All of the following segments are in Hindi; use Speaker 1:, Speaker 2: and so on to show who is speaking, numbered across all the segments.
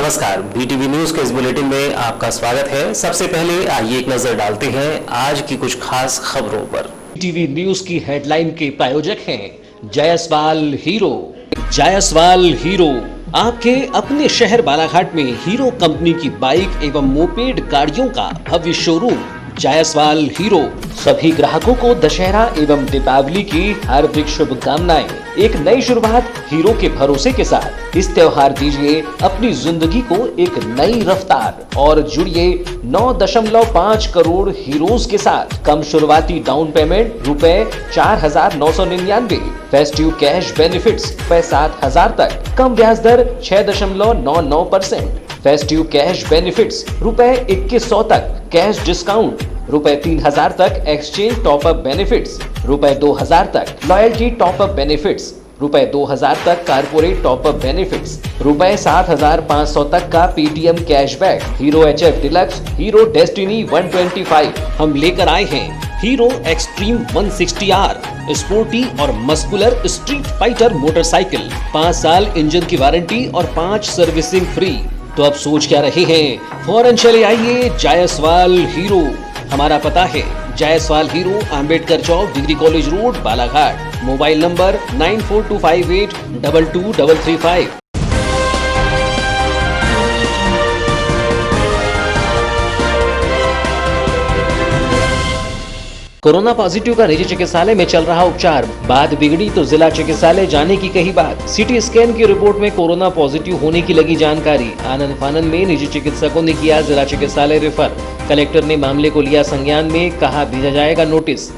Speaker 1: नमस्कार, बीटीवी न्यूज के इस बुलेटिन में आपका स्वागत है। सबसे पहले आइए एक नजर डालते हैं आज की कुछ खास खबरों पर।
Speaker 2: बीटीवी न्यूज की हेडलाइन के प्रायोजक हैं जायसवाल हीरो। जायसवाल हीरो आपके अपने शहर बालाघाट में हीरो कंपनी की बाइक एवं मोपेड गाड़ियों का भव्य शोरूम जायसवाल हीरो। सभी ग्राहकों को दशहरा एवं दीपावली की हार्दिक शुभकामनाएं। एक नई शुरुआत हीरो के भरोसे के साथ इस त्योहार दीजिए अपनी जिंदगी को एक नई रफ्तार और जुड़िए 9.5 करोड़ हीरोज के साथ। कम शुरुआती down payment ₹4,999, festive cash benefits ₹7,000 तक, कम ब्याज दर 6.99%, फेस्टिव कैश बेनिफिट्स ₹2,100 तक, कैश डिस्काउंट ₹3,000 तक, एक्सचेंज टॉपअप बेनिफिट्स ₹2,000 तक, लॉयल्टी टॉपअप बेनिफिट्स ₹2,000 तक, कारपोरेट टॉपअप बेनिफिट्स ₹7,500 तक का Paytm cashback. Hero HF deluxe, hero destiny 125 हम लेकर आए हैं हीरो एक्सट्रीम 160R स्पोर्टी और मस्कुलर स्ट्रीट फाइटर मोटरसाइकिल। 5 साल इंजन की वारंटी और 5 सर्विसिंग फ्री। तो अब सोच क्या रहे हैं, फौरन चले आइए जायसवाल हीरो। हमारा पता है Jaiswal hero, Ambedkar Chowk, degree college road, Balaghat. Mobile number 9425822335। Corona positive का निजी चिकित्सालय में चल रहा उपचार, बात बिगड़ी तो जिला चिकित्सालय जाने की कही बात। सीटी स्कैन की रिपोर्ट में कोरोना पॉजिटिव होने की लगी जानकारी। आनंद फानंद में निजी चिकित्सकों ने किया जिला चिकित्सालय रेफर। कलेक्टर ने मामले को लिया संज्ञान में, कहा भेजा जाएगा नोटिस।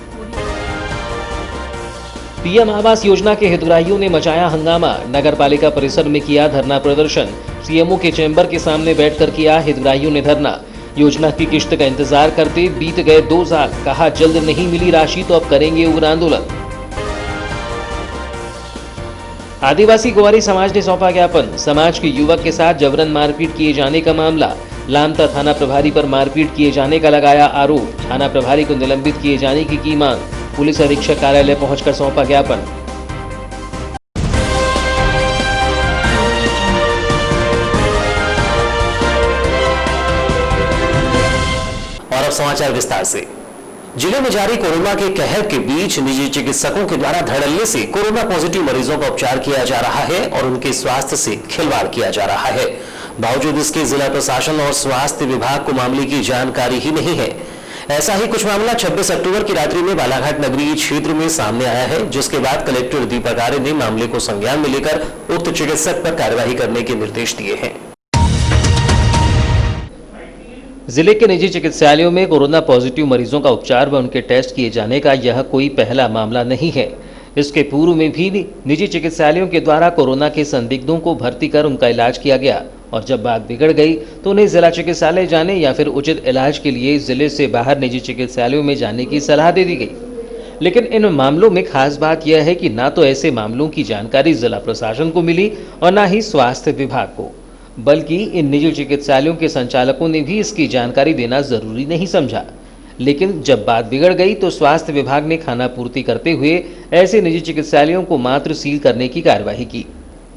Speaker 2: पीएम आवास योजना के हितग्राहियों ने मचाया हंगामा, नगर पालिका परिसर में किया धरना प्रदर्शन। सीएमओ के चैम्बर के सामने बैठकर किया हितग्राहियों ने धरना। योजना की किश्त का इंतजार करते बीत गए 2 साल, कहा जल्द नहीं मिली राशि तो अब करेंगे उग्र आंदोलन। आदिवासी ग्वारी समाज ने सौंपा ज्ञापन, समाज के युवक के साथ जबरन मारपीट किए जाने का मामला। लामता थाना प्रभारी पर मारपीट किए जाने का लगाया आरोप, थाना प्रभारी को निलंबित किए जाने की मांग। पुलिस अधीक्षक कार्यालय पहुंचकर सौंपा ज्ञापन।
Speaker 1: समाचार विस्तार से। जिले में जारी कोरोना के कहर के बीच निजी चिकित्सकों के द्वारा धड़ल्ले से कोरोना पॉजिटिव मरीजों का उपचार किया जा रहा है और उनके स्वास्थ्य से खिलवाड़ किया जा रहा है। बावजूद इसके जिला प्रशासन और स्वास्थ्य विभाग को मामले की जानकारी ही नहीं है। ऐसा ही कुछ मामला 26 अक्टूबर की रात्रि में बालाघाट नगरीय क्षेत्र में सामने आया है, जिसके बाद कलेक्टर दीपक आर्य ने मामले को संज्ञान में लेकर उक्त चिकित्सक पर कार्यवाही करने के निर्देश दिए हैं।
Speaker 2: जिले के निजी चिकित्सालयों में कोरोना पॉजिटिव मरीजों का उपचार व उनके टेस्ट किए जाने का यह कोई पहला मामला नहीं है। इसके पूर्व में भी निजी चिकित्सालयों के द्वारा कोरोना के संदिग्धों को भर्ती कर उनका इलाज किया गया और जब बात बिगड़ गई तो उन्हें जिला चिकित्सालय जाने या फिर उचित इलाज के लिए जिले से बाहर निजी चिकित्सालयों में जाने की सलाह दे दी गई। लेकिन इन मामलों में खास बात यह है कि ना तो ऐसे मामलों की जानकारी जिला प्रशासन को मिली और ना ही स्वास्थ्य विभाग को, बल्कि इन निजी चिकित्सालयों के संचालकों ने भी इसकी जानकारी देना जरूरी नहीं समझा। लेकिन जब बात बिगड़ गई तो स्वास्थ्य विभाग ने खाना पूर्ति करते हुए ऐसे निजी चिकित्सालयों को मात्र सील करने की कार्यवाही की।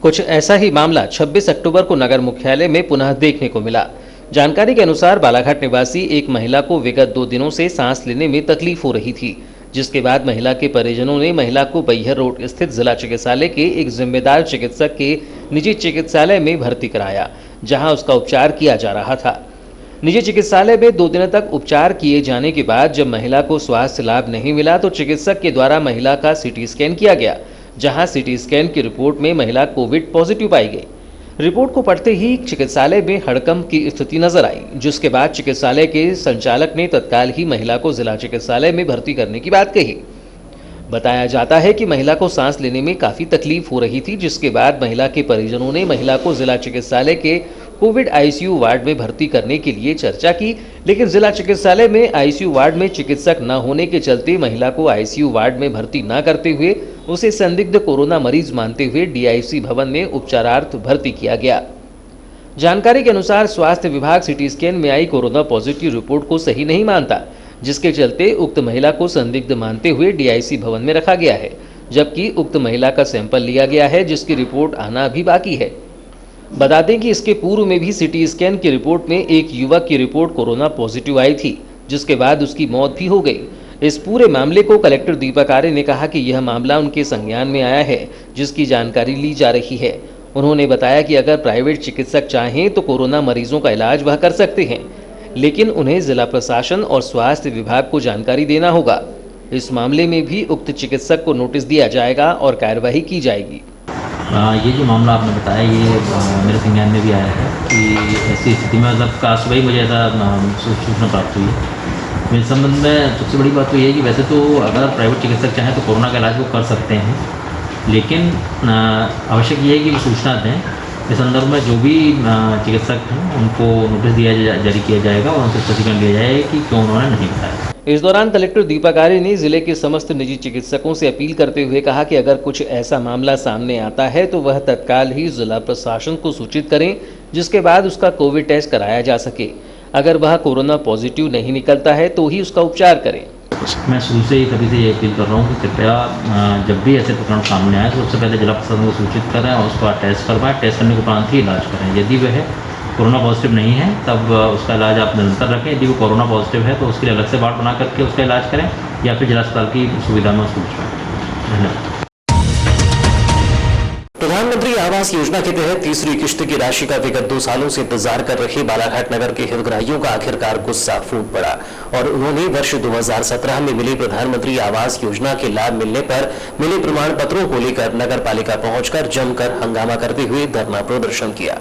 Speaker 2: कुछ ऐसा ही मामला 26 अक्टूबर को नगर मुख्यालय में पुनः देखने को मिला। जानकारी के अनुसार बालाघाट निवासी एक महिला को विगत 2 दिनों से सांस लेने में तकलीफ हो रही थी, जिसके बाद महिला के परिजनों ने महिला को बैहर रोड स्थित जिला चिकित्सालय के एक जिम्मेदार चिकित्सक के निजी चिकित्सालय में भर्ती कराया, जहां उसका उपचार किया जा रहा था। निजी चिकित्सालय में 2 दिन तक उपचार किए जाने के बाद जब महिला को स्वास्थ्य लाभ नहीं मिला तो चिकित्सक के द्वारा महिला का सीटी स्कैन किया गया, जहां सीटी स्कैन की रिपोर्ट में महिला कोविड पॉजिटिव पाई गई। रिपोर्ट को पढ़ते ही चिकित्सालय में हड़कंप की स्थिति नजर आई, जिसके बाद चिकित्सालय के संचालक ने तत्काल ही महिला को जिला चिकित्सालय में भर्ती करने की बात कही। बताया जाता है कि महिला को सांस लेने में काफी तकलीफ हो रही थी, जिसके बाद महिला के परिजनों ने महिला को जिला चिकित्सालय के कोविड आईसीयू वार्ड में भर्ती करने के लिए चर्चा की, लेकिन जिला चिकित्सालय में आईसीयू वार्ड में चिकित्सक न होने के चलते महिला को आईसीयू वार्ड में भर्ती न करते हुए उसे संदिग्ध कोरोना मरीज मानते हुए डीआईसी भवन में उपचारार्थ भर्ती किया गया। जानकारी के अनुसार स्वास्थ्य विभाग सीटी स्कैन में आई कोरोना पॉजिटिव रिपोर्ट को सही नहीं मानता, जिसके चलते उक्त महिला को संदिग्ध मानते हुए डीआईसी भवन में रखा गया है, जबकि उक्त महिला का सैंपल लिया गया है, जिसकी रिपोर्ट आना अभी बाकी है। बता दें कि इसके पूर्व में भी सिटी स्कैन की रिपोर्ट में एक युवक की रिपोर्ट कोरोना पॉजिटिव आई थी, जिसके बाद उसकी मौत भी हो गई। इस पूरे मामले को कलेक्टर दीपक आर्य ने कहा कि यह मामला उनके संज्ञान में आया है, जिसकी जानकारी ली जा रही है। उन्होंने बताया कि अगर प्राइवेट चिकित्सक चाहें तो कोरोना मरीजों का इलाज वह कर सकते हैं, लेकिन उन्हें जिला प्रशासन और स्वास्थ्य विभाग को जानकारी देना होगा। इस मामले में भी उक्त चिकित्सक को नोटिस दिया जाएगा और कार्रवाई की जाएगी।
Speaker 3: ये जो मामला आपने बताया ये मेरे संज्ञान में भी आया है कि ऐसी स्थिति में मतलब का सुबह ही मुझे ऐसा सूचना प्राप्त हुई है। मेरे संबंध में सबसे बड़ी बात तो ये है कि वैसे तो अगर प्राइवेट चिकित्सक चाहें तो कोरोना का इलाज वो कर सकते हैं, लेकिन आवश्यक ये है कि वो सूचना दें। इस संदर्भ में जो भी चिकित्सक हैं उनको नोटिस जारी किया जाएगा और उनसे स्पष्टीकरण दिया जाएगा कि क्यों उन्होंने नहीं बताया।
Speaker 2: इस दौरान कलेक्टर दीपक आर्य ने जिले के समस्त निजी चिकित्सकों से अपील करते हुए कहा कि अगर कुछ ऐसा मामला सामने आता है तो वह तत्काल ही जिला प्रशासन को सूचित करें, जिसके बाद उसका कोविड टेस्ट कराया जा सके। अगर वह कोरोना पॉजिटिव नहीं निकलता है तो ही उसका उपचार करें।
Speaker 3: मैं शुरू से ही सभी से ये अपील कर रहा हूँ कि कृपया जब भी ऐसे प्रकरण सामने आए तो सबसे पहले जिला प्रशासन को सूचित करें और उसका टेस्ट करवाएं। टेस्ट करने के उपरांत ही इलाज करें। यदि वह कोरोना पॉजिटिव नहीं है तब उसका इलाज आप निरंतर रखें। यदि वो कोरोना पॉजिटिव है तो उसके लिए अलग से वार्ड बना करके उसका इलाज करें या फिर जिला अस्पताल की सुविधा में उसको पहुँचाएं। धन्यवाद।
Speaker 1: प्रधानमंत्री आवास योजना के तहत तीसरी किश्त की राशि का विगत 2 सालों से इंतजार कर रहे बालाघाट नगर के हितग्राहियों का आखिरकार गुस्सा फूट पड़ा और उन्होंने वर्ष 2017 में मिली प्रधानमंत्री आवास योजना के लाभ मिलने पर मिले प्रमाण पत्रों को लेकर नगर पालिका पहुंचकर जमकर हंगामा करते हुए धरना प्रदर्शन किया।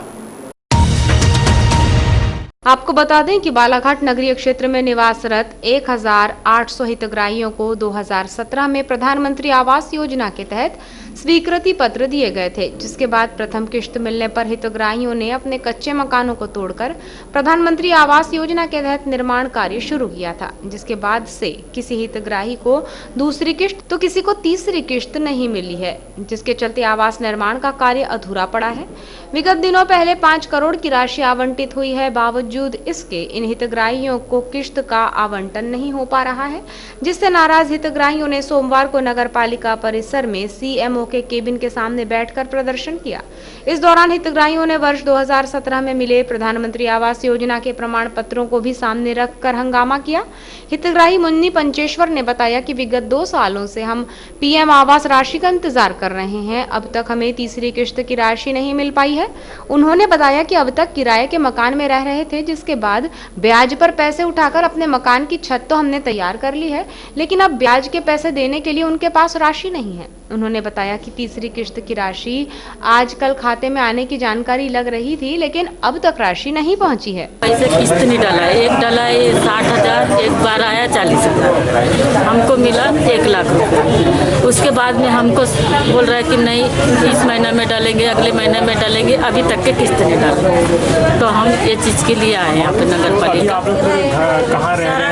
Speaker 4: आपको बता दें कि बालाघाट नगरीय क्षेत्र में निवासरत 1800 हितग्राहियों को 2017 में प्रधानमंत्री आवास योजना के तहत स्वीकृति पत्र दिए गए थे, जिसके बाद प्रथम किश्त मिलने पर हितग्राहियों ने अपने कच्चे मकानों को तोड़कर प्रधानमंत्री आवास योजना के तहत निर्माण कार्य शुरू किया था, जिसके बाद से किसी हितग्राही को दूसरी किश्त तो किसी को तीसरी किश्त नहीं मिली है, जिसके चलते आवास निर्माण का कार्य अधूरा पड़ा है। विगत दिनों पहले 5 करोड़ की राशि आवंटित हुई है, बावजूद इसके इन हितग्राहियों को किश्त का आवंटन नहीं हो पा रहा है, जिससे नाराज हितग्राहियों ने सोमवार को नगर पालिका परिसर में सीएमओ के केबिन के सामने बैठकर प्रदर्शन किया। इस दौरान हितग्राहियों ने वर्ष 2017 में मिले प्रधानमंत्री आवास योजना के प्रमाण पत्रों को भी सामने रखकर हंगामा किया। हितग्राही मुन्नी पंचेश्वर ने बताया कि विगत 2 सालों से हम पीएम आवास राशि का इंतजार कर रहे हैं, अब तक हमें तीसरी किश्त की राशि नहीं मिल पाई है। उन्होंने बताया कि अब तक किराए के मकान में रह रहे थे, जिसके बाद ब्याज पर पैसे उठाकर अपने मकान की छत तो हमने तैयार कर ली है, लेकिन अब ब्याज के पैसे देने के लिए उनके पास राशि नहीं है। उन्होंने बताया कि तीसरी किश्त की राशि आज कल खाते में आने की जानकारी लग रही थी, लेकिन अब तक राशि नहीं पहुंची है।
Speaker 5: पैसे किश्त नहीं डाला है, एक डाला है 60,000, एक बार आया 40,000, हमको मिला 1 लाख रुपये। उसके बाद में हमको बोल रहा है कि नहीं इस महीना में डालेंगे, अगले महीने में डालेंगे, अभी तक के किश्त नहीं डाले। तो हम ये चीज़ के लिए आए हैं यहाँ पे नगर पालिका।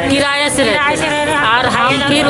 Speaker 5: किराए से रहते हैं और हम फिर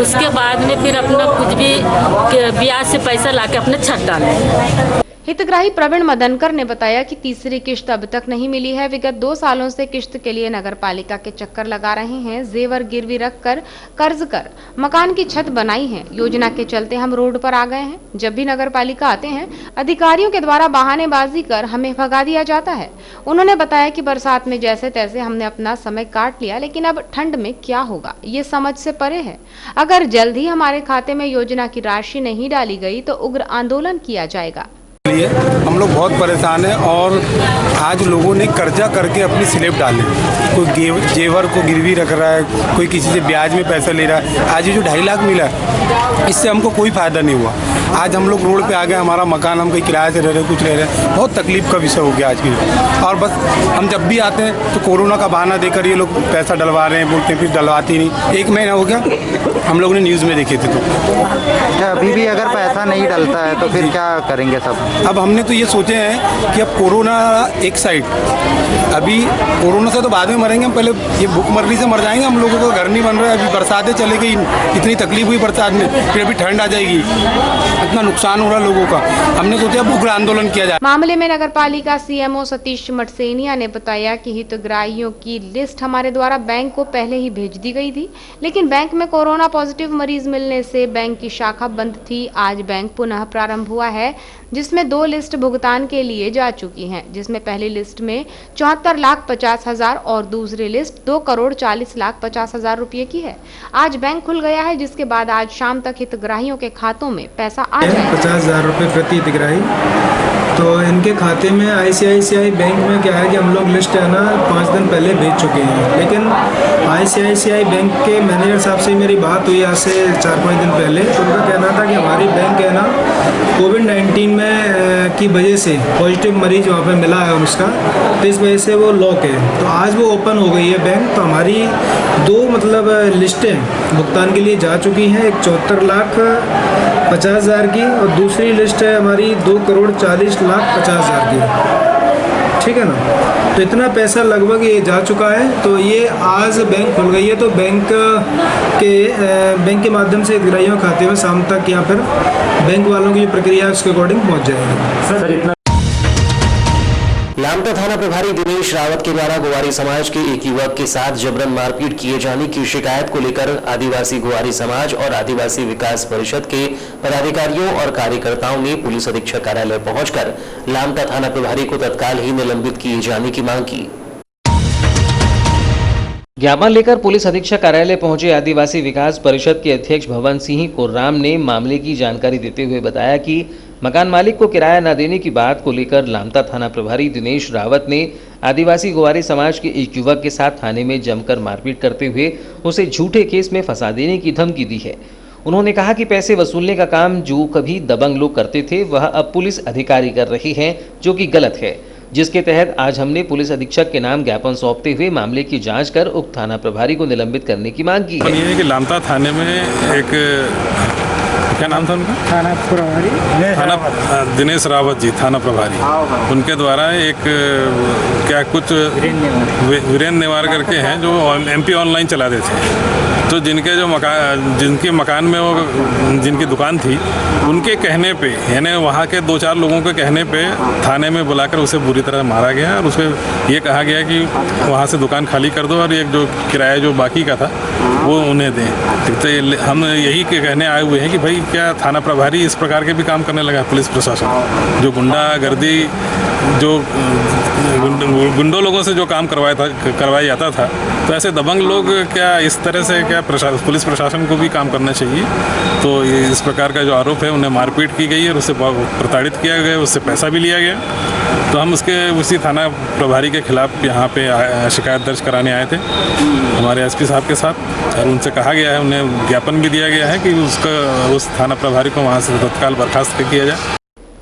Speaker 5: उसके बाद में फिर अपना कुछ भी ब्याज से पैसा लाके अपने छत डाले।
Speaker 4: हितग्राही प्रवीण मदनकर ने बताया कि तीसरी किश्त अब तक नहीं मिली है। विगत 2 सालों से किश्त के लिए नगर पालिका के चक्कर लगा रहे हैं, जेवर गिरवी रखकर कर्ज कर मकान की छत बनाई है। योजना के चलते हम रोड पर आ गए हैं। जब भी नगर पालिका आते हैं, अधिकारियों के द्वारा बहानेबाजी कर हमें भगा दिया जाता है। उन्होंने बताया कि बरसात में जैसे तैसे हमने अपना समय काट लिया, लेकिन अब ठंड में क्या होगा ये समझ से परे है। अगर जल्द ही हमारे खाते में योजना की राशि नहीं डाली गई तो उग्र आंदोलन किया जाएगा।
Speaker 6: हम लोग बहुत परेशान हैं और आज लोगों ने कर्जा करके अपनी स्लैब डाले। कोई जेवर को गिरवी रख रहा है, कोई किसी से ब्याज में पैसा ले रहा है। आज ये जो 2.5 लाख मिला इससे हमको कोई फ़ायदा नहीं हुआ। आज हम लोग रोड पे आ गए, हमारा मकान हम कहीं किराए से रह रहे, कुछ रह रहे, बहुत तकलीफ का विषय हो गया आज की। और बस हम जब भी आते हैं तो कोरोना का बहाना देकर ये लोग पैसा डलवा रहे हैं, बोलते हैं फिर डलवाती नहीं। 1 महीना हो गया, हम लोगों ने न्यूज़ में देखे थे। तो
Speaker 7: अभी भी अगर पैसा नहीं डलता है तो फिर क्या करेंगे सब?
Speaker 6: अब हमने तो ये सोचे हैं कि अब कोरोना एक साइड, अभी कोरोना से तो बाद में मरेंगे हम, पहले ये भूखमरी से मर जाएंगे। हम लोगों को घर नहीं बन रहा है, अभी बरसातें चले गई, इतनी तकलीफ हुई बरसात में, फिर अभी ठंड आ जाएगी। इतना नुकसान हो रहा है लोगों का, हमने सोचा भूख आंदोलन किया जाए।
Speaker 4: मामले में नगरपालिका सीएमओ सतीश मटसेनिया ने बताया कि हितग्राहियों की लिस्ट हमारे द्वारा बैंक को पहले ही भेज दी गई थी, लेकिन बैंक में कोरोना पॉजिटिव मरीज मिलने से बैंक की शाखा बंद थी। आज बैंक पुनः प्रारंभ हुआ है, जिसमें 2 लिस्ट भुगतान के लिए जा चुकी हैं, जिसमें पहली लिस्ट में 74,50,000 और दूसरी लिस्ट 2,40,50,000 रुपए की है। आज बैंक खुल गया है, जिसके बाद आज शाम तक हितग्राहियों के खातों में पैसा आ जाएगा।
Speaker 8: 50,000 रुपये प्रति हितग्राही। तो इनके खाते में ICICI बैंक में क्या है कि हम लोग लिस्ट है ना 5 दिन पहले भेज चुके हैं, लेकिन ICICI बैंक के मैनेजर साहब से मेरी बात हुई आज से 4-5 दिन पहले। तो उनका कहना था कि हमारी बैंक है ना कोविड-19 में की वजह से पॉजिटिव मरीज वहाँ पे मिला है उसका, तो इस वजह से वो लॉक है। तो आज वो ओपन हो गई है बैंक। तो हमारी 2 मतलब लिस्टें भुगतान के लिए जा चुकी हैं, एक 74,50,000 की और दूसरी लिस्ट है हमारी 2,40,50,000 की, ठीक है ना। तो इतना पैसा लगभग ये जा चुका है। तो ये आज बैंक खुल गई है, तो बैंक के माध्यम से हितग्राहियों के खाते में शाम तक या फिर बैंक वालों की जो प्रक्रिया है उसके अकॉर्डिंग पहुँच जाएगी।
Speaker 1: लामटा थाना प्रभारी दिनेश रावत के द्वारा गोवारी समाज के एक युवक के साथ जबरन मारपीट किए जाने की शिकायत को लेकर आदिवासी गोवारी समाज और आदिवासी विकास परिषद के पदाधिकारियों और कार्यकर्ताओं ने पुलिस अधीक्षक कार्यालय पहुंचकर लामटा थाना प्रभारी को तत्काल ही निलंबित किए जाने की मांग की।
Speaker 2: ज्ञापन लेकर पुलिस अधीक्षक कार्यालय पहुंचे आदिवासी विकास परिषद के अध्यक्ष भवन सिंह कोर्राम ने मामले की जानकारी देते हुए बताया कि मकान मालिक को किराया न देने की बात को लेकर लामटा थाना प्रभारी दिनेश रावत ने आदिवासी गोवारी समाज के एक युवक के साथ थाने में जमकर मारपीट करते हुए उसे झूठे केस में फंसा देने की धमकी दी है। उन्होंने कहा कि पैसे वसूलने का काम जो कभी दबंग लोग करते थे वह अब पुलिस अधिकारी कर रहे हैं, जो कि गलत है, जिसके तहत आज हमने पुलिस अधीक्षक के नाम ज्ञापन सौंपते हुए मामले की जांच कर उक्त थाना प्रभारी को निलंबित करने की मांग की है।
Speaker 9: ये है कि लामटा थाने में एक क्या नाम था उनका?
Speaker 8: थाना प्रभारी
Speaker 9: दिनेश रावत जी, थाना प्रभारी। उनके द्वारा एक क्या कुछ वीरेंद्र नेवार करके हैं जो MP ऑनलाइन चलाते थे, तो जिनके मकान में वो जिनकी दुकान थी उनके कहने पे, यानी वहाँ के 2-4 लोगों के कहने पे थाने में बुलाकर उसे बुरी तरह मारा गया और उसे ये कहा गया कि वहाँ से दुकान खाली कर दो और एक जो किराया जो बाकी का था वो उन्हें दें। तो हम यही के कहने आए हुए हैं कि भाई क्या थाना प्रभारी इस प्रकार के भी काम करने लगा है? पुलिस प्रशासन जो गुंडागर्दी, जो गुंडों लोगों से जो काम करवाया जाता था, तो ऐसे दबंग लोग क्या इस तरह से क्या पुलिस प्रशासन को भी काम करना चाहिए। तो इस प्रकार का जो आरोप है, उन्हें मारपीट की गई और उससे प्रताड़ित किया गया, उससे पैसा भी लिया गया। तो हम उसी थाना प्रभारी के खिलाफ यहाँ पे शिकायत दर्ज कराने आए थे हमारे SP साहब के साथ, और उनसे कहा गया है, उन्हें ज्ञापन भी दिया गया है कि उस थाना प्रभारी को वहाँ से तत्काल बर्खास्त किया जाए।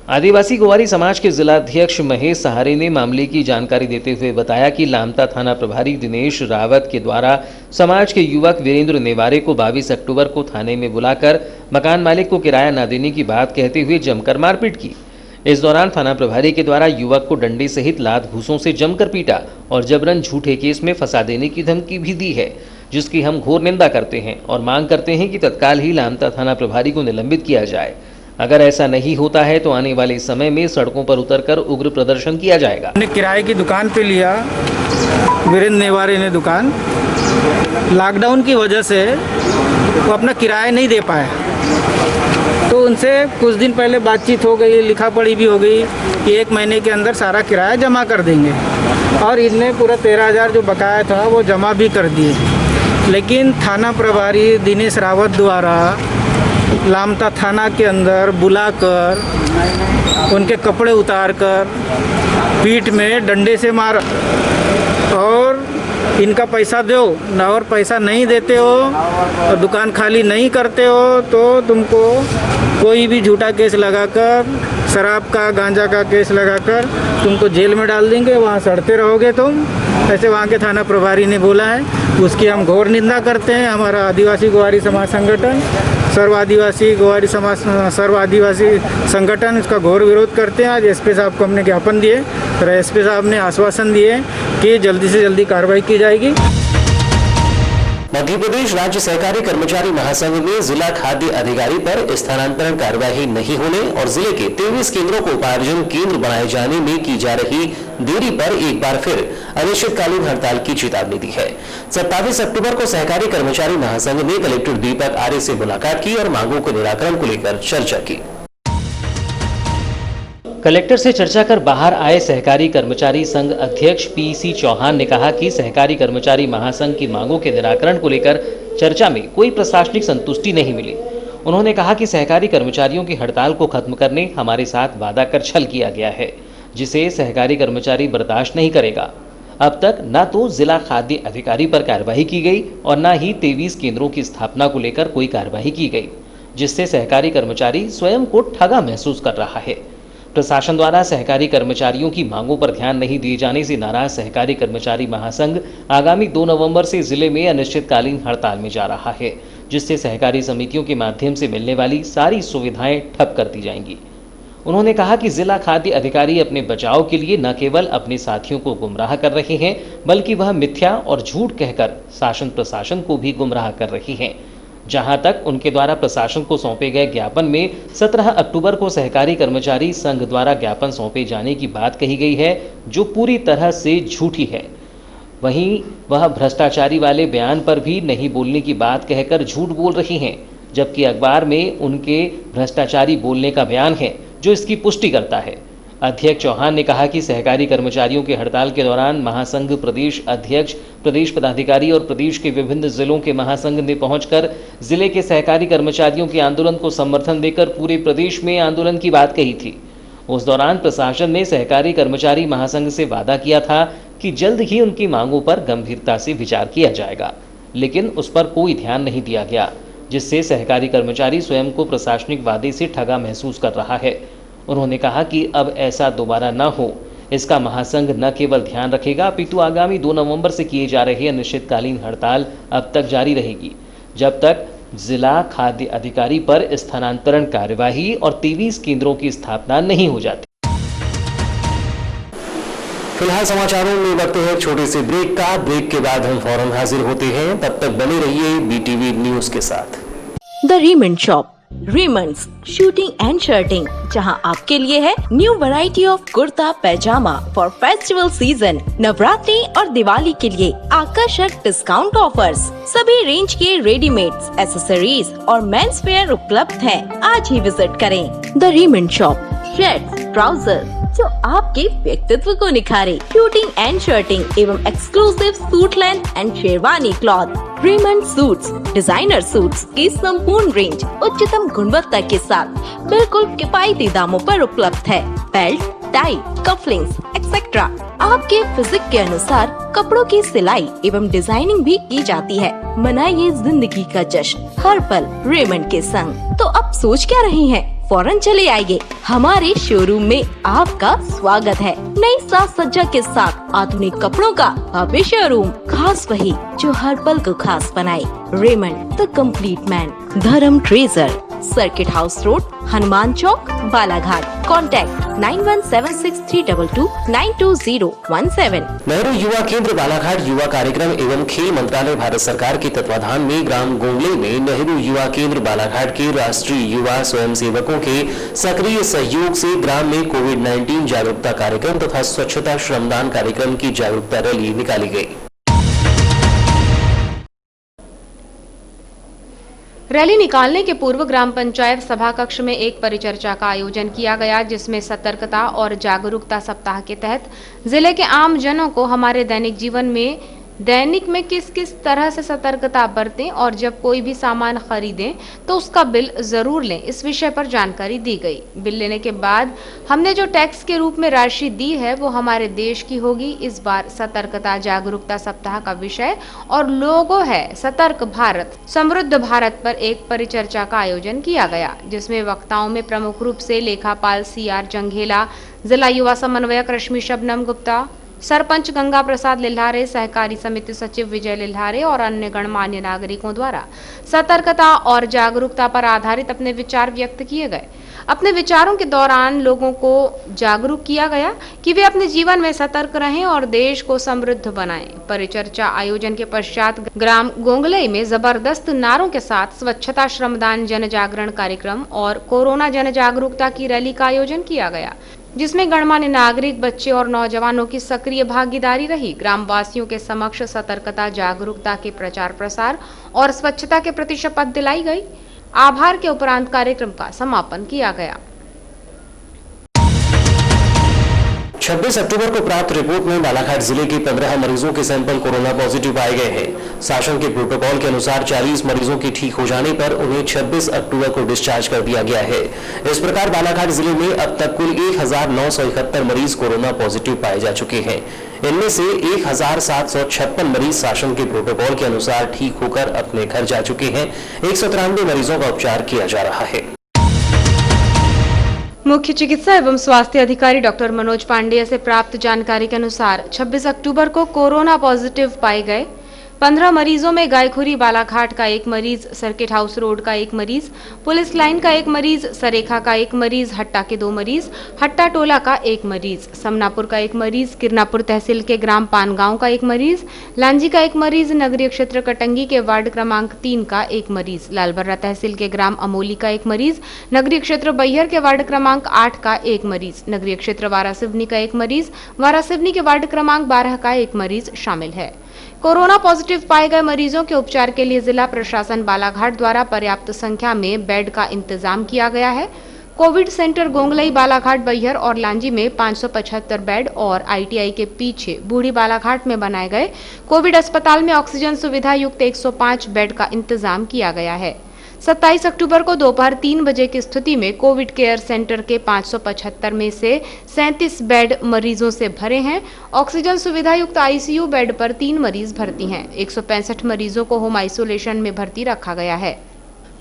Speaker 2: आदिवासी गोवारी समाज के जिलाध्यक्ष महेश सहारे ने मामले की जानकारी देते हुए बताया कि लामटा थाना प्रभारी दिनेश रावत के द्वारा समाज के युवक वीरेंद्र नेवारे को 22 अक्टूबर को थाने में बुलाकर मकान मालिक को किराया न देने की बात कहते हुए जमकर मारपीट की। इस दौरान थाना प्रभारी के द्वारा युवक को डंडे सहित लात घूंसों से जमकर पीटा और जबरन झूठे केस में फंसा देने की धमकी भी दी है, जिसकी हम घोर निंदा करते हैं और मांग करते हैं कि तत्काल ही लामटा थाना प्रभारी को निलंबित किया जाए। अगर ऐसा नहीं होता है तो आने वाले समय में सड़कों पर उतरकर उग्र प्रदर्शन किया जाएगा।
Speaker 8: हमने किराए की दुकान पे लिया, वीरेंद्र नेवारे ने दुकान, लॉकडाउन की वजह से वो अपना किराया नहीं दे पाया, तो उनसे कुछ दिन पहले बातचीत हो गई, लिखा पढ़ी भी हो गई कि 1 महीने के अंदर सारा किराया जमा कर देंगे, और इनने पूरा 13,000 जो बकाया था वो जमा भी कर दिए। लेकिन थाना प्रभारी दिनेश रावत द्वारा लामटा थाना के अंदर बुलाकर उनके कपड़े उतारकर पीठ में डंडे से मारा और इनका पैसा दो ना, और पैसा नहीं देते हो और दुकान खाली नहीं करते हो तो तुमको कोई भी झूठा केस लगाकर, शराब का गांजा का केस लगाकर तुमको जेल में डाल देंगे, वहाँ सड़ते रहोगे तुम, ऐसे वहाँ के थाना प्रभारी ने बोला है। उसकी हम घोर निंदा करते हैं। हमारा आदिवासी गोवारी समाज संगठन, सर्व आदिवासी संगठन इसका घोर विरोध करते हैं। आज SP साहब को हमने ज्ञापन दिए और SP साहब ने आश्वासन दिए कि जल्दी से जल्दी कार्रवाई की जाएगी।
Speaker 1: मध्य प्रदेश राज्य सहकारी कर्मचारी महासंघ में जिला खाद्य अधिकारी पर स्थानांतरण कार्यवाही नहीं होने और जिले के 23 केंद्रों को उपार्जन केंद्र बनाए जाने में की जा रही देरी पर एक बार फिर अनिश्चितकालीन हड़ताल की चेतावनी दी है। 27 अक्टूबर को सहकारी कर्मचारी महासंघ ने कलेक्टर दीपक आर्य से मुलाकात की और मांगों के निराकरण को लेकर चर्चा की।
Speaker 2: कलेक्टर से चर्चा कर बाहर आए सहकारी कर्मचारी संघ अध्यक्ष पीसी चौहान ने कहा कि सहकारी कर्मचारी महासंघ की मांगों के निराकरण को लेकर चर्चा में कोई प्रशासनिक संतुष्टि नहीं मिली। उन्होंने कहा कि सहकारी कर्मचारियों की हड़ताल को खत्म करने हमारे साथ वादा कर छल किया गया है, जिसे सहकारी कर्मचारी बर्दाश्त नहीं करेगा। अब तक न तो जिला खाद्य अधिकारी पर कार्रवाई की गई और न ही 23 केंद्रों की स्थापना को लेकर कोई कार्रवाई की गई, जिससे सहकारी कर्मचारी स्वयं को ठगा महसूस कर रहा है। प्रशासन द्वारा सहकारी कर्मचारियों की मांगों पर ध्यान नहीं दिए जाने से नाराज सहकारी कर्मचारी महासंघ आगामी 2 नवंबर से जिले में अनिश्चितकालीन हड़ताल में जा रहा है, जिससे सहकारी समितियों के माध्यम से मिलने वाली सारी सुविधाएं ठप कर दी जाएंगी। उन्होंने कहा कि जिला खाद्य अधिकारी अपने बचाव के लिए न केवल अपने साथियों को गुमराह कर रहे हैं, बल्कि वह मिथ्या और झूठ कहकर शासन प्रशासन को भी गुमराह कर रही हैं। जहां तक उनके द्वारा प्रशासन को सौंपे गए ज्ञापन में 17 अक्टूबर को सहकारी कर्मचारी संघ द्वारा ज्ञापन सौंपे जाने की बात कही गई है, जो पूरी तरह से झूठी है। वहीं वह भ्रष्टाचारी वाले बयान पर भी नहीं बोलने की बात कहकर झूठ बोल रही हैं, जबकि अखबार में उनके भ्रष्टाचारी बोलने का बयान है जो इसकी पुष्टि करता है। अध्यक्ष चौहान ने कहा कि सहकारी कर्मचारियों की हड़ताल के दौरान महासंघ प्रदेश अध्यक्ष, प्रदेश पदाधिकारी और प्रदेश के विभिन्न जिलों के महासंघ ने पहुंचकर जिले के सहकारी कर्मचारियों के आंदोलन को समर्थन देकर पूरे प्रदेश में आंदोलन की बात कही थी। उस दौरान प्रशासन ने सहकारी कर्मचारी महासंघ से वादा किया था कि जल्द ही उनकी मांगों पर गंभीरता से विचार किया जाएगा, लेकिन उस पर कोई ध्यान नहीं दिया गया, जिससे सहकारी कर्मचारी स्वयं को प्रशासनिक वादे से ठगा महसूस कर रहा है। उन्होंने कहा कि अब ऐसा दोबारा न हो, इसका महासंघ न केवल ध्यान रखेगा, अपितु आगामी 2 नवंबर से किए जा रहे अनिश्चितकालीन हड़ताल अब तक जारी रहेगी, जब तक जिला खाद्य अधिकारी पर स्थानांतरण कार्यवाही और 23 केंद्रों की स्थापना नहीं हो जाती।
Speaker 1: फिलहाल समाचारों में वक्त है छोटे से ब्रेक का। ब्रेक के बाद हम फौरन हाजिर होते हैं, तब तक बने रहिए BTV न्यूज के साथ।
Speaker 10: The Raymond shop, Raymond's shooting and shirting, जहां आपके लिए है new variety of kurta pyjama for festival season. Navratri और दिवाली के लिए आकर्षक डिस्काउंट ऑफर्स, सभी रेंज के रेडीमेड्स, एक्सेसरीज और मेंस वेयर उपलब्ध हैं। आज ही विजिट करें the Raymond shop. Shirts, trouser जो आपके व्यक्तित्व को निखारे, शूटिंग एंड शर्टिंग एवं exclusive suit length and sherwani cloth. Raymond suits, designer suits की संपूर्ण रेंज उच्चतम गुणवत्ता के साथ बिल्कुल किफायती दामों पर उपलब्ध है। बेल्ट, टाई, कफलिंग्स एक्सेट्रा आपके फिजिक के अनुसार कपड़ों की सिलाई एवं डिजाइनिंग भी की जाती है। मनाइए जिंदगी का जश्न हर पल रेमंड के संग। तो अब सोच क्या रहे हैं, फौरन चले आइए, हमारे शोरूम में आपका स्वागत है। नई साज सज्जा के साथ आधुनिक कपड़ों का भव्य शोरूम, खास वही जो हर पल को खास बनाए। Raymond the complete man, Dharam treasure, circuit house road, Hanuman Chowk, Balaghat. Contact 917632292017।
Speaker 1: Nehru Yuva Kendra Balaghat युवा कार्यक्रम एवं खेल मंत्रालय भारत सरकार के तत्वाधान में ग्राम गोंगले में नेहरू युवा केंद्र बालाघाट के राष्ट्रीय युवा स्वयंसेवकों के सक्रिय सहयोग से ग्राम में कोविड-19 जागरूकता कार्यक्रम तथा स्वच्छता श्रमदान कार्यक्रम की जागरूकता रैली निकाली गई।
Speaker 4: रैली निकालने के पूर्व ग्राम पंचायत सभा कक्ष में एक परिचर्चा का आयोजन किया गया, जिसमें सतर्कता और जागरूकता सप्ताह के तहत जिले के आम जनों को हमारे दैनिक में किस किस तरह से सतर्कता बरतें और जब कोई भी सामान खरीदें तो उसका बिल जरूर लें, इस विषय पर जानकारी दी गई। बिल लेने के बाद हमने जो टैक्स के रूप में राशि दी है वो हमारे देश की होगी। इस बार सतर्कता जागरूकता सप्ताह का विषय और लोगो है सतर्क भारत समृद्ध भारत पर एक परिचर्चा का आयोजन किया गया, जिसमें वक्ताओं में प्रमुख रूप से लेखापाल CR जंघेला, जिला युवा समन्वयक रश्मि शबनम गुप्ता, सरपंच गंगा प्रसाद लिल्हारे, सहकारी समिति सचिव विजय लिल्हारे और अन्य गणमान्य नागरिकों द्वारा सतर्कता और जागरूकता पर आधारित अपने विचार व्यक्त किए गए। अपने विचारों के दौरान लोगों को जागरूक किया गया कि वे अपने जीवन में सतर्क रहें और देश को समृद्ध बनाएं। परिचर्चा आयोजन के पश्चात ग्राम गोंगलई में जबरदस्त नारों के साथ स्वच्छता श्रमदान जन जागरण कार्यक्रम और कोरोना जन जागरूकता की रैली का आयोजन किया गया, जिसमें गणमान्य नागरिक, बच्चे और नौजवानों की सक्रिय भागीदारी रही। ग्रामवासियों के समक्ष सतर्कता, जागरूकता के प्रचार प्रसार और स्वच्छता के प्रति शपथ दिलाई गई। आभार के उपरांत कार्यक्रम का समापन किया गया।
Speaker 1: 26 अक्टूबर को प्राप्त रिपोर्ट में बालाघाट जिले के 15 मरीजों के सैंपल कोरोना पॉजिटिव पाए गए हैं। शासन के प्रोटोकॉल के अनुसार 40 मरीजों के ठीक हो जाने पर उन्हें 26 अक्टूबर को डिस्चार्ज कर दिया गया है। इस प्रकार बालाघाट जिले में अब तक कुल 1971 मरीज कोरोना पॉजिटिव पाए जा चुके हैं। इनमें से 1756 मरीज शासन के प्रोटोकॉल के अनुसार ठीक होकर अपने घर जा चुके हैं। 193 मरीजों का उपचार किया जा रहा है।
Speaker 4: मुख्य चिकित्सा एवं स्वास्थ्य अधिकारी डॉक्टर मनोज पांडेय से प्राप्त जानकारी के अनुसार 26 अक्टूबर को कोरोना पॉजिटिव पाए गए 15 मरीजों में गायखुरी बालाघाट का 1 मरीज, सर्किट हाउस रोड का 1 मरीज, पुलिस लाइन का 1 मरीज, सरेखा का 1 मरीज, हट्टा के 2 मरीज, हट्टा टोला का 1 मरीज, समनापुर का 1 मरीज, किरनापुर तहसील के ग्राम पानगांव का 1 मरीज, लांजी का 1 मरीज, नगरीय क्षेत्र कटंगी के वार्ड क्रमांक 3 का 1 मरीज, लालबर्रा तहसील के ग्राम अमोली का 1 मरीज, नगरीय क्षेत्र बैहर के वार्ड क्रमांक 8 का 1 मरीज, नगरीय क्षेत्र वारासिवनी का 1 मरीज, वारासिवनी के वार्ड क्रमांक 12 का 1 मरीज शामिल है। कोरोना पॉजिटिव पाए गए मरीजों के उपचार के लिए जिला प्रशासन बालाघाट द्वारा पर्याप्त संख्या में बेड का इंतजाम किया गया है। कोविड सेंटर गोंगलई, बालाघाट, बैहर और लांजी में 575 बेड और आईटीआई के पीछे बूढ़ी बालाघाट में बनाए गए कोविड अस्पताल में ऑक्सीजन सुविधा युक्त 105 बेड का इंतजाम किया गया है। 27 अक्टूबर को दोपहर 3 बजे की स्थिति में कोविड केयर सेंटर के 575 में से 37 बेड मरीजों से भरे हैं। ऑक्सीजन सुविधा युक्त आईसीयू बेड पर 3 मरीज भर्ती हैं। 165 मरीजों को होम आइसोलेशन में भर्ती रखा गया है।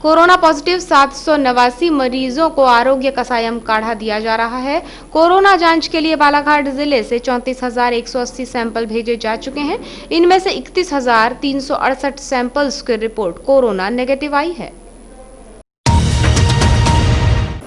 Speaker 4: कोरोना पॉजिटिव 789 मरीजों को आरोग्य कसायम काढ़ा दिया जा रहा है। कोरोना जांच के लिए बालाघाट जिले से 34,180 सैंपल भेजे जा चुके हैं। इनमें से 31,368 सैंपल्स की रिपोर्ट कोरोना नेगेटिव आई है।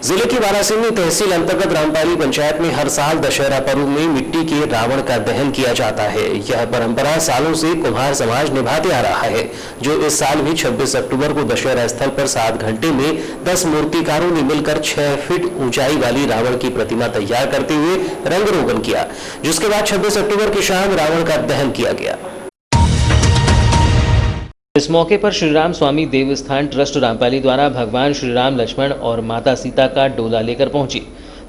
Speaker 1: जिले की वारासिवनी तहसील अंतर्गत रामपाली पंचायत में हर साल दशहरा पर्व में मिट्टी के रावण का दहन किया जाता है। यह परंपरा सालों से कुम्हार समाज निभाते आ रहा है, जो इस साल भी 26 अक्टूबर को दशहरा स्थल पर 7 घंटे में 10 मूर्तिकारों ने मिलकर 6 फीट ऊंचाई वाली रावण की प्रतिमा तैयार करते हुए रंग रोगन किया, जिसके बाद 26 अक्टूबर की शाम रावण का दहन किया गया।
Speaker 2: इस मौके पर श्रीराम स्वामी देवस्थान ट्रस्ट रामपाली द्वारा भगवान श्रीराम, लक्ष्मण और माता सीता का डोला लेकर पहुंची,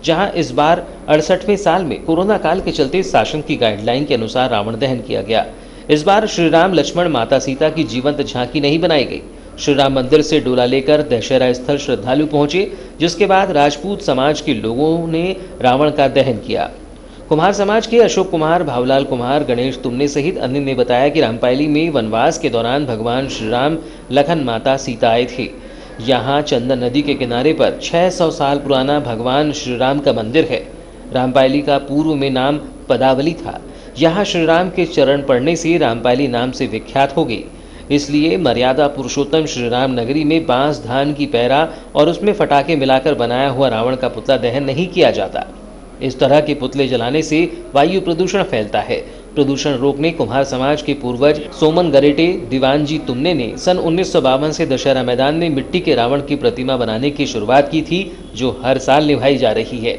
Speaker 2: जहां इस बार 68वें साल में कोरोना काल के चलते शासन की गाइडलाइन के अनुसार रावण दहन किया गया। इस बार श्रीराम, लक्ष्मण, माता सीता की जीवंत झांकी नहीं बनाई गई। श्रीराम मंदिर से डोला लेकर दशहरा स्थल श्रद्धालु पहुंचे, जिसके बाद राजपूत समाज के लोगों ने रावण का दहन किया। कुम्हार समाज के अशोक कुमार, भावलाल कुमार, गणेश तुमने सहित अन्य ने बताया कि रामपाली में वनवास के दौरान भगवान श्रीराम, लखन, माता सीता आए थे। यहाँ चंदन नदी के किनारे पर 600 साल पुराना भगवान श्रीराम का मंदिर है। रामपाली का पूर्व में नाम पदावली था। यहाँ श्रीराम के चरण पड़ने से रामपाली नाम से विख्यात हो गई। इसलिए मर्यादा पुरुषोत्तम श्रीराम नगरी में बांस, धान की पैरा और उसमें फटाके मिलाकर बनाया हुआ रावण का पुतला दहन नहीं किया जाता। इस तरह के पुतले जलाने से वायु प्रदूषण फैलता है। प्रदूषण रोकने कुम्हार समाज के पूर्वज सोमन गरेटे, दीवानजी तुमने ने सन 1952 से दशहरा मैदान में मिट्टी के रावण की प्रतिमा बनाने की शुरुआत की थी, जो हर साल निभाई जा रही है।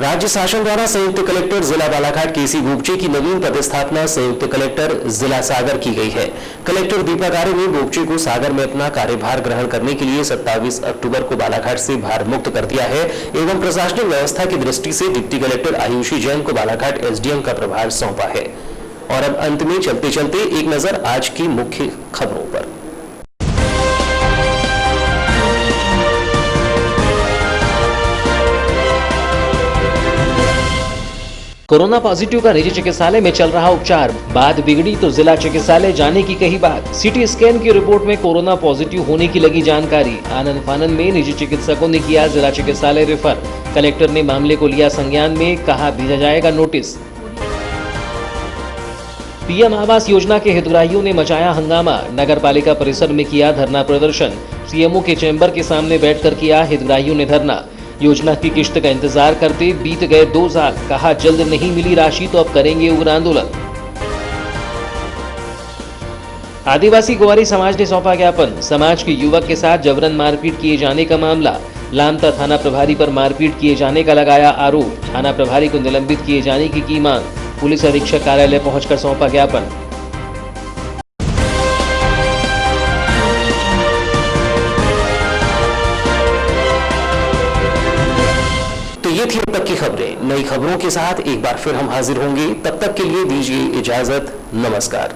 Speaker 1: राज्य शासन द्वारा संयुक्त कलेक्टर जिला बालाघाट केसी बोगचे की नवीन प्रतिस्थापना संयुक्त कलेक्टर जिला सागर की गई है। कलेक्टर दीपक आर्य ने बोगचे को सागर में अपना कार्यभार ग्रहण करने के लिए 27 अक्टूबर को बालाघाट से भार मुक्त कर दिया है एवं प्रशासनिक व्यवस्था की दृष्टि से डिप्टी कलेक्टर आयुषी जैन को बालाघाट एसडीएम का प्रभार सौंपा है। और अब अंत में चलते चलते एक नजर आज की मुख्य खबरों पर।
Speaker 2: कोरोना पॉजिटिव का निजी चिकित्सालय में चल रहा उपचार, बात बिगड़ी तो जिला चिकित्सालय जाने की कही बात। सीटी स्कैन की रिपोर्ट में कोरोना पॉजिटिव होने की लगी जानकारी। आनंद फानन में निजी चिकित्सकों ने किया जिला चिकित्सालय रेफर। कलेक्टर ने मामले को लिया संज्ञान में, कहा भेजा जाएगा नोटिस। पीएम आवास योजना के हितग्राहियों ने मचाया हंगामा, नगर पालिका परिसर में किया धरना प्रदर्शन। सीएमओ के चैम्बर के सामने बैठकर किया हितग्राहियों ने धरना। योजना की किश्त का इंतजार करते बीत गए 2 साल, कहा जल्द नहीं मिली राशि तो अब करेंगे उग्र आंदोलन। आदिवासी ग्वारी समाज ने सौंपा ज्ञापन, समाज के युवक के साथ जबरन मारपीट किए जाने का मामला। लामता थाना प्रभारी पर मारपीट किए जाने का लगाया आरोप, थाना प्रभारी को निलंबित किए जाने की मांग। पुलिस अधीक्षक कार्यालय पहुंचकर सौंपा ज्ञापन।
Speaker 1: तो ये थी अब तक की खबरें। नई खबरों के साथ एक बार फिर हम हाजिर होंगे, तब तक के लिए दीजिए इजाजत। नमस्कार।